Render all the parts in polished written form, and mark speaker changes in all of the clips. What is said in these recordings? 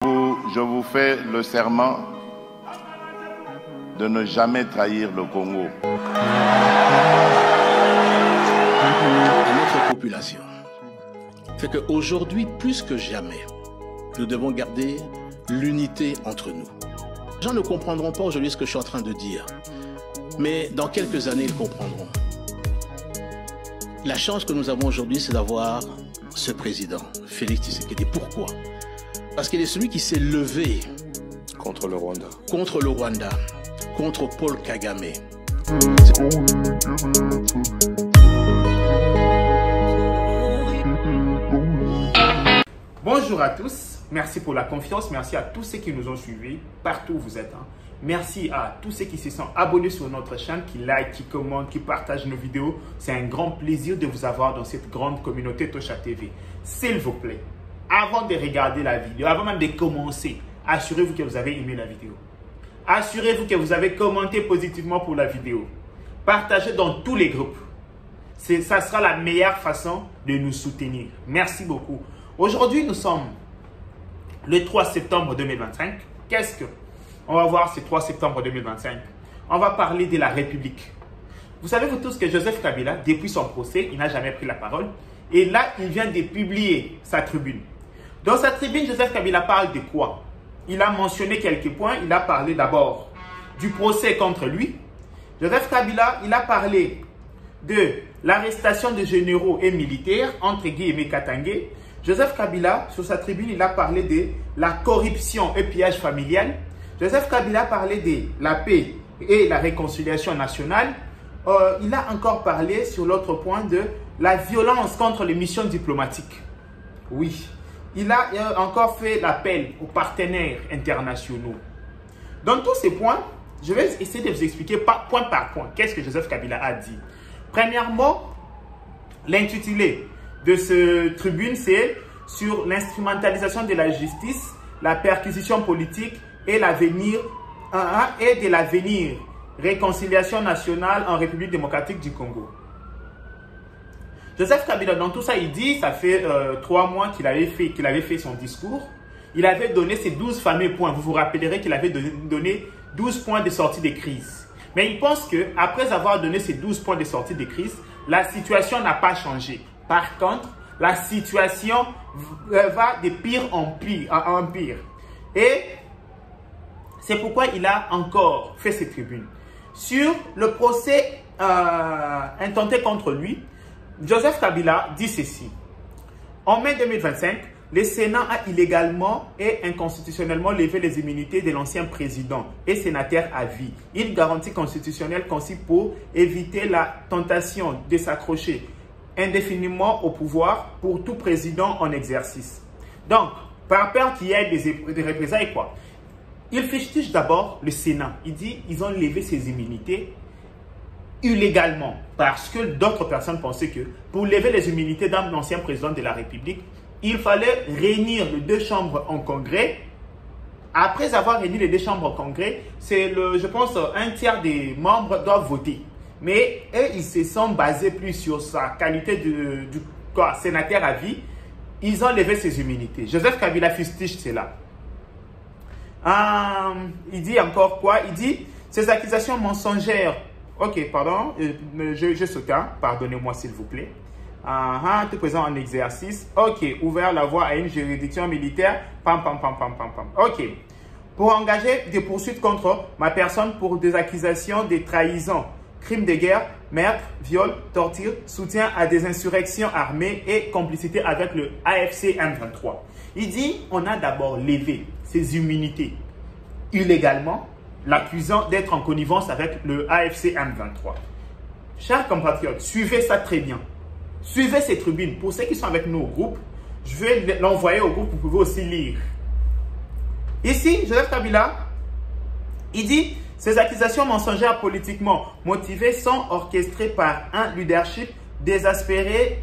Speaker 1: Je vous fais le serment de ne jamais trahir le Congo.
Speaker 2: À notre population fait qu'aujourd'hui, plus que jamais, nous devons garder l'unité entre nous. Les gens ne comprendront pas aujourd'hui ce que je suis en train de dire, mais dans quelques années, ils comprendront. La chance que nous avons aujourd'hui, c'est d'avoir ce président, Félix Tshisekedi. Pourquoi? Parce qu'il est celui qui s'est levé
Speaker 3: contre le Rwanda,
Speaker 2: contre Paul Kagame.
Speaker 4: Bonjour à tous, merci pour la confiance, merci à tous ceux qui nous ont suivis, partout où vous êtes. Merci à tous ceux qui se sont abonnés sur notre chaîne, qui like, qui commentent, qui partagent nos vidéos. C'est un grand plaisir de vous avoir dans cette grande communauté Tosha TV. S'il vous plaît, avant de regarder la vidéo, avant même de commencer, assurez-vous que vous avez aimé la vidéo. Assurez-vous que vous avez commenté positivement pour la vidéo. Partagez dans tous les groupes. Ça sera la meilleure façon de nous soutenir. Merci beaucoup. Aujourd'hui, nous sommes le 3 septembre 2025. Qu'est-ce que on va voir ce 3 septembre 2025? On va parler de la République. Vous savez vous tous que Joseph Kabila, depuis son procès, il n'a jamais pris la parole. Et là, il vient de publier sa tribune. Dans sa tribune, Joseph Kabila parle de quoi? Il a mentionné quelques points. Il a parlé d'abord du procès contre lui. Joseph Kabila, il a parlé de l'arrestation des généraux et militaires, entre guillemets Katangé. Joseph Kabila, sur sa tribune, il a parlé de la corruption et pillage familial. Joseph Kabila a parlé de la paix et la réconciliation nationale. Il a encore parlé sur l'autre point de la violence contre les missions diplomatiques. Oui, il a encore fait l'appel aux partenaires internationaux. Dans tous ces points, je vais essayer de vous expliquer point par point qu'est-ce que Joseph Kabila a dit. Premièrement, l'intitulé de cette tribune, c'est sur l'instrumentalisation de la justice, la perquisition politique et l'avenir et de l'avenir réconciliation nationale en République démocratique du Congo. Joseph Kabila, dans tout ça, il dit, ça fait 3 mois qu'il avait fait son discours. Il avait donné ces 12 fameux points. Vous vous rappellerez qu'il avait donné 12 points de sortie de crise. Mais il pense qu'après avoir donné ces 12 points de sortie de crise, la situation n'a pas changé. Par contre, la situation va de pire en pire. Et c'est pourquoi il a encore fait cette tribune. Sur le procès intenté contre lui, Joseph Kabila dit ceci. En mai 2025, le Sénat a illégalement et inconstitutionnellement levé les immunités de l'ancien président et sénateur à vie. Une garantie constitutionnelle conçue pour éviter la tentation de s'accrocher indéfiniment au pouvoir pour tout président en exercice. Donc, par peur qu'il y ait des représailles, quoi. Il fustige d'abord le Sénat. Il dit qu'ils ont levé ses immunités illégalement parce que d'autres personnes pensaient que pour lever les immunités d'un ancien président de la République, il fallait réunir les 2 chambres en congrès. Après avoir réuni les 2 chambres en congrès, c'est je pense, 1/3 des membres doivent voter. Mais eux, ils se sont basés plus sur sa qualité de sénateur à vie. Ils ont levé ses immunités. Joseph Kabila fustige cela. Il dit encore quoi? Il dit ces accusations mensongères. Ok, pardon, je saute. Pardonnez-moi s'il vous plaît. Tout présent en exercice. Ok, ouvert la voie à une juridiction militaire. Ok. Pour engager des poursuites contre ma personne pour des accusations de trahison, crimes de guerre, meurtre, viol, torture, soutien à des insurrections armées et complicité avec le AFC M23. Il dit on a d'abord levé ses immunités illégalement, l'accusant d'être en connivence avec le AFC M23. Chers compatriotes, suivez ça très bien. Suivez ces tribunes. Pour ceux qui sont avec nous au groupe, je vais l'envoyer au groupe, vous pouvez aussi lire. Ici, Joseph Kabila, il dit ces accusations mensongères politiquement motivées sont orchestrées par un leadership désespéré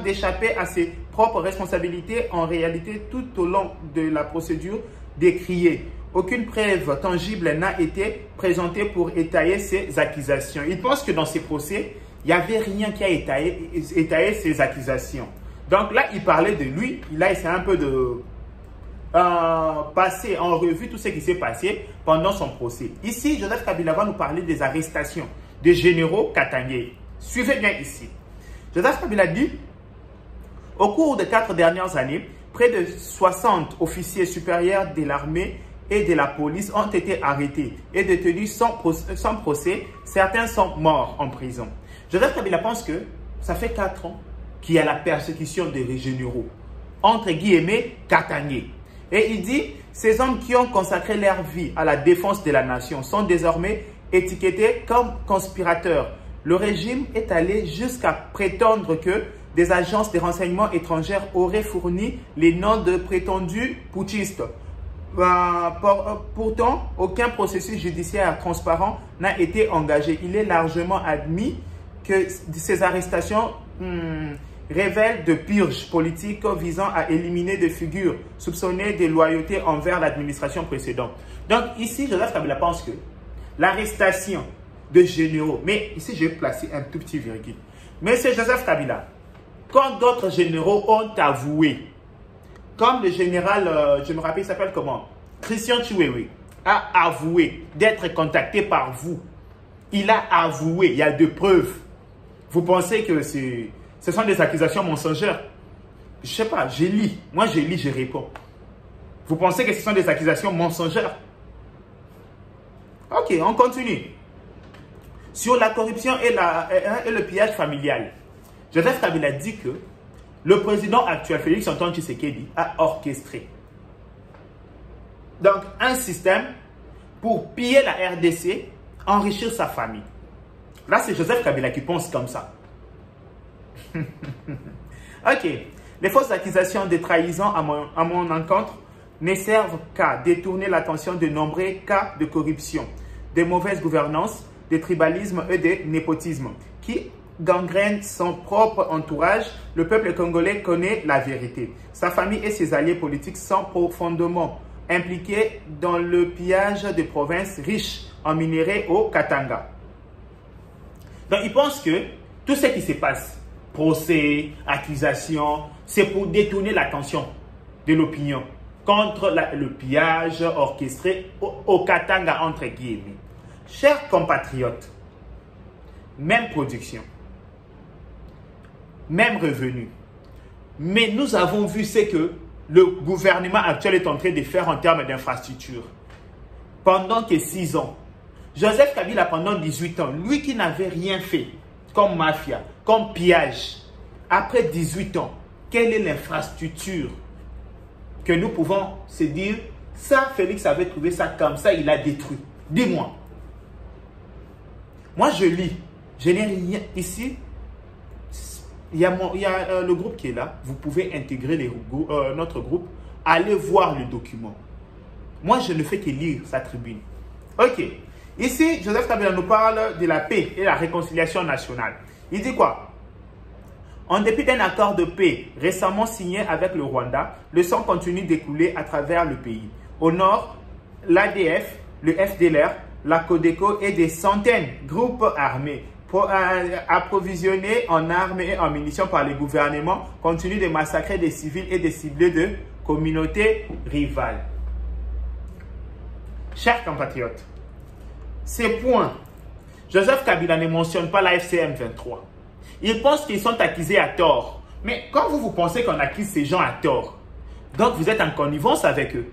Speaker 4: d'échapper à ses propres responsabilités. En réalité, tout au long de la procédure décriée, aucune preuve tangible n'a été présentée pour étayer ces accusations. Il pense que dans ces procès, il n'y avait rien qui a étayé ces accusations. Donc là, il parlait de lui. Il a essayé un peu de passer en revue tout ce qui s'est passé pendant son procès. Ici, Joseph Kabila va nous parler des arrestations des généraux katangais. Suivez bien ici. Joseph Kabila dit, au cours des 4 dernières années, près de 60 officiers supérieurs de l'armée et de la police ont été arrêtés et détenus sans procès. Certains sont morts en prison. Joseph Kabila pense que ça fait 4 ans qu'il y a la persécution des généraux, entre guillemets, katangais. Et il dit, ces hommes qui ont consacré leur vie à la défense de la nation sont désormais étiquetés comme conspirateurs. Le régime est allé jusqu'à prétendre que des agences de renseignement étrangères auraient fourni les noms de prétendus putschistes. Pourtant, aucun processus judiciaire transparent n'a été engagé. Il est largement admis que ces arrestations révèlent de purges politiques visant à éliminer des figures soupçonnées de loyauté envers l'administration précédente. Donc ici, Joseph Kabila pense que l'arrestation de généraux, mais ici je vais placer un tout petit virgule, mais c'est Joseph Kabila. Quand d'autres généraux ont avoué, comme le général, je me rappelle, il s'appelle comment? Christian Chiwewe a avoué d'être contacté par vous. Il a avoué, il y a de preuves. Vous pensez que ce sont des accusations mensongères? Je ne sais pas, je lis. Moi, je lis, je réponds. Vous pensez que ce sont des accusations mensongères? Ok, on continue. Sur la corruption et le pillage familial, Joseph Kabila dit que le président actuel, Félix Antoine Tshisekedi, a orchestré donc un système pour piller la RDC, enrichir sa famille. Là, c'est Joseph Kabila qui pense comme ça. Ok. Les fausses accusations de trahison à mon encontre ne servent qu'à détourner l'attention de nombreux cas de corruption, de mauvaise gouvernance, de tribalisme et de népotisme qui gangrènent son propre entourage. Le peuple congolais connaît la vérité. Sa famille et ses alliés politiques sont profondément impliqués dans le pillage de provinces riches en minerais au Katanga. Donc, il pense que tout ce qui se passe, procès, accusations, c'est pour détourner l'attention de l'opinion contre le pillage orchestré au Katanga, entre guillemets. Chers compatriotes, même production, même revenu, mais nous avons vu ce que le gouvernement actuel est en train de faire en termes d'infrastructures. Pendant que 6 ans, Joseph Kabila, pendant 18 ans, lui qui n'avait rien fait comme mafia, comme pillage, après 18 ans, quelle est l'infrastructure que nous pouvons se dire, ça, Félix avait trouvé ça comme ça, il a détruit. Dis-moi. Moi, je lis. Je n'ai rien ici. Il y a le groupe qui est là. Vous pouvez intégrer notre groupe. Allez voir le document. Moi, je ne fais que lire sa tribune. Ok. Ici, Joseph Kabila nous parle de la paix et la réconciliation nationale. Il dit quoi? En dépit d'un accord de paix récemment signé avec le Rwanda, le sang continue d'écouler à travers le pays. Au nord, l'ADF, le FDLR, la Codeco et des centaines de groupes armés approvisionnés en armes et en munitions par les gouvernements continuent de massacrer des civils et de cibler de communautés rivales. Chers compatriotes, ces points, Joseph Kabila ne mentionne pas la FCM 23. Il pense qu'ils sont accusés à tort. Mais quand vous pensez qu'on accuse ces gens à tort, donc vous êtes en connivence avec eux.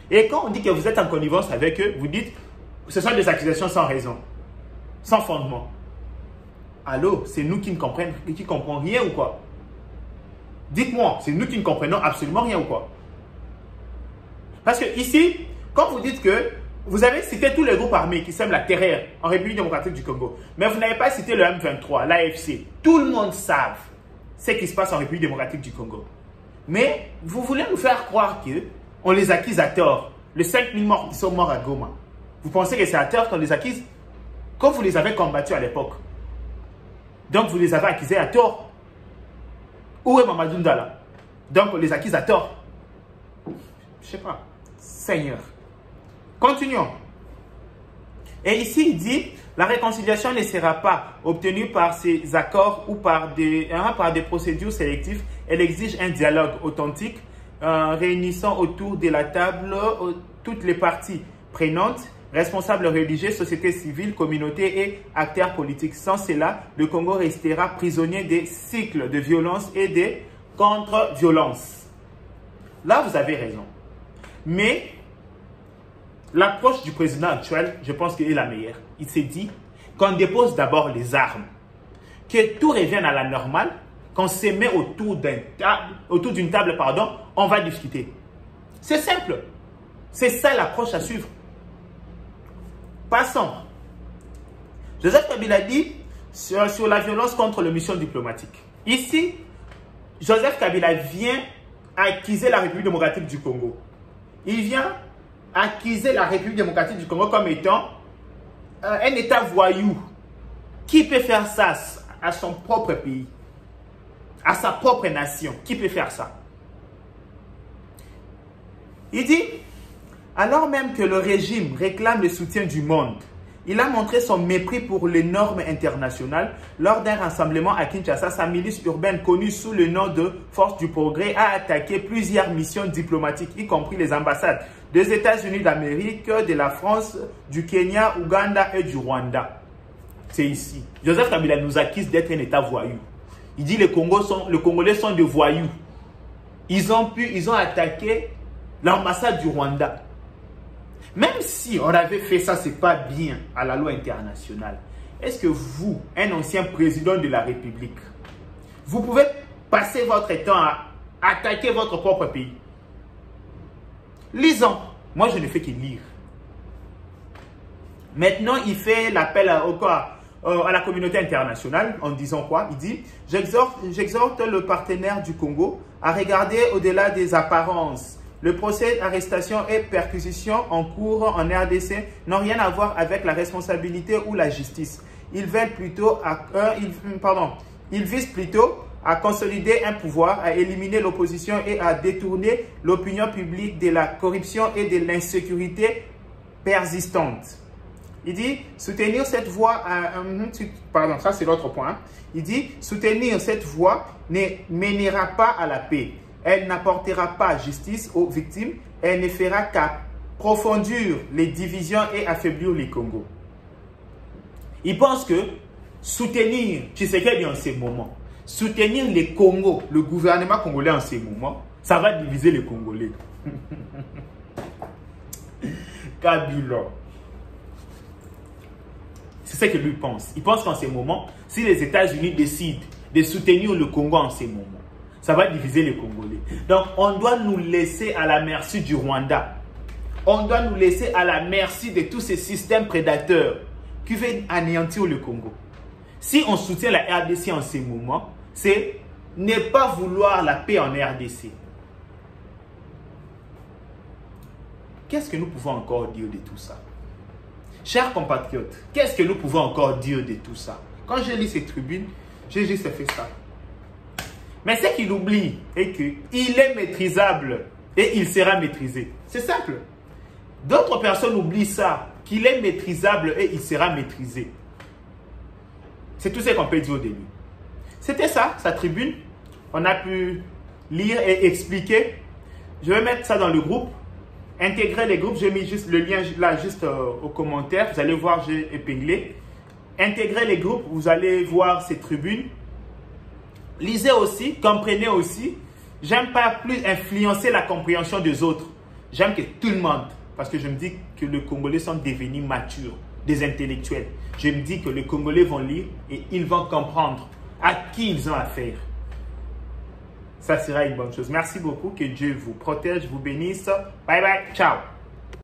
Speaker 4: Et quand on dit que vous êtes en connivence avec eux, vous dites ce sont des accusations sans raison, sans fondement. Allô, c'est nous qui ne comprenons rien ou quoi? Dites-moi, c'est nous qui ne comprenons absolument rien ou quoi? Parce que ici, quand vous dites que vous avez cité tous les groupes armés qui sèment la terreur en République démocratique du Congo, mais vous n'avez pas cité le M23, l'AFC. Tout le monde sait ce qui se passe en République démocratique du Congo. Mais vous voulez nous faire croire qu'on les accuse à tort. Les 5000 morts qui sont morts à Goma. Vous pensez que c'est à tort qu'on les accuse? Quand vous les avez combattus à l'époque. Donc vous les avez accusés à tort. Où est Mamadou Ndala? Donc on les accuse à tort. Je ne sais pas. Seigneur. Continuons. Et ici, il dit, la réconciliation ne sera pas obtenue par ces accords ou par des procédures sélectives. Elle exige un dialogue authentique réunissant autour de la table toutes les parties prenantes, responsables religieux, société civile, communauté et acteurs politiques. Sans cela, le Congo restera prisonnier des cycles de violence et des contre-violences. Là, vous avez raison. Mais l'approche du président actuel, je pense qu'elle est la meilleure. Il s'est dit qu'on dépose d'abord les armes, que tout revienne à la normale, qu'on se met autour d'une table, on va discuter. C'est simple. C'est ça l'approche à suivre. Passons. Joseph Kabila dit sur la violence contre les missions diplomatiques. Ici, Joseph Kabila vient accuser la République démocratique du Congo. Il vient accuser la République démocratique du Congo comme étant un État voyou. Qui peut faire ça à son propre pays, à sa propre nation? Qui peut faire ça? Il dit, alors même que le régime réclame le soutien du monde, il a montré son mépris pour les normes internationales. Lors d'un rassemblement à Kinshasa, sa milice urbaine connue sous le nom de Force du Progrès a attaqué plusieurs missions diplomatiques, y compris les ambassades des États-Unis d'Amérique, de la France, du Kenya, Ouganda et du Rwanda. C'est ici. Joseph Kabila nous accuse d'être un État voyou. Il dit que les Congolais sont des voyous. Ils ont attaqué l'ambassade du Rwanda. Même si on avait fait ça, c'est pas bien à la loi internationale. Est-ce que vous, un ancien président de la République, vous pouvez passer votre temps à attaquer votre propre pays? Lisons. Moi, je ne fais que lire. Maintenant, il fait l'appel à la communauté internationale en disant quoi? Il dit, j'exhorte le partenaire du Congo à regarder au-delà des apparences. Le procès d'arrestation et perquisition en cours en RDC n'ont rien à voir avec la responsabilité ou la justice. Ils visent plutôt à consolider un pouvoir, à éliminer l'opposition et à détourner l'opinion publique de la corruption et de l'insécurité persistante. Il dit, soutenir cette voie, ça c'est l'autre point. Il dit, soutenir cette voie ne mènera pas à la paix. Elle n'apportera pas justice aux victimes. Elle ne fera qu'approfondir les divisions et affaiblir les Congos. Il pense que soutenir Tshisekedi en ces moments, soutenir les Congos, le gouvernement congolais en ces moments, ça va diviser les Congolais. Kabila. C'est ce que lui pense. Il pense qu'en ces moments, si les États-Unis décident de soutenir le Congo en ces moments, ça va diviser les Congolais. Donc, on doit nous laisser à la merci du Rwanda. On doit nous laisser à la merci de tous ces systèmes prédateurs qui veulent anéantir le Congo. Si on soutient la RDC en ces moments, c'est ne pas vouloir la paix en RDC. Qu'est-ce que nous pouvons encore dire de tout ça? Chers compatriotes, qu'est-ce que nous pouvons encore dire de tout ça? Quand j'ai lu ces tribunes, j'ai juste fait ça. Mais ce qu'il oublie est qu'il est maîtrisable et il sera maîtrisé. C'est simple. D'autres personnes oublient ça, qu'il est maîtrisable et il sera maîtrisé. C'est tout ce qu'on peut dire au début. C'était ça, sa tribune. On a pu lire et expliquer. Je vais mettre ça dans le groupe. Intégrer les groupes. J'ai mis juste le lien là, juste au commentaire. Vous allez voir, j'ai épinglé. Intégrer les groupes. Vous allez voir ces tribunes. Lisez aussi, comprenez aussi. J'aime pas plus influencer la compréhension des autres. J'aime que tout le monde, parce que je me dis que les Congolais sont devenus matures, des intellectuels. Je me dis que les Congolais vont lire et ils vont comprendre à qui ils ont affaire. Ça sera une bonne chose. Merci beaucoup. Que Dieu vous protège, vous bénisse. Bye bye. Ciao.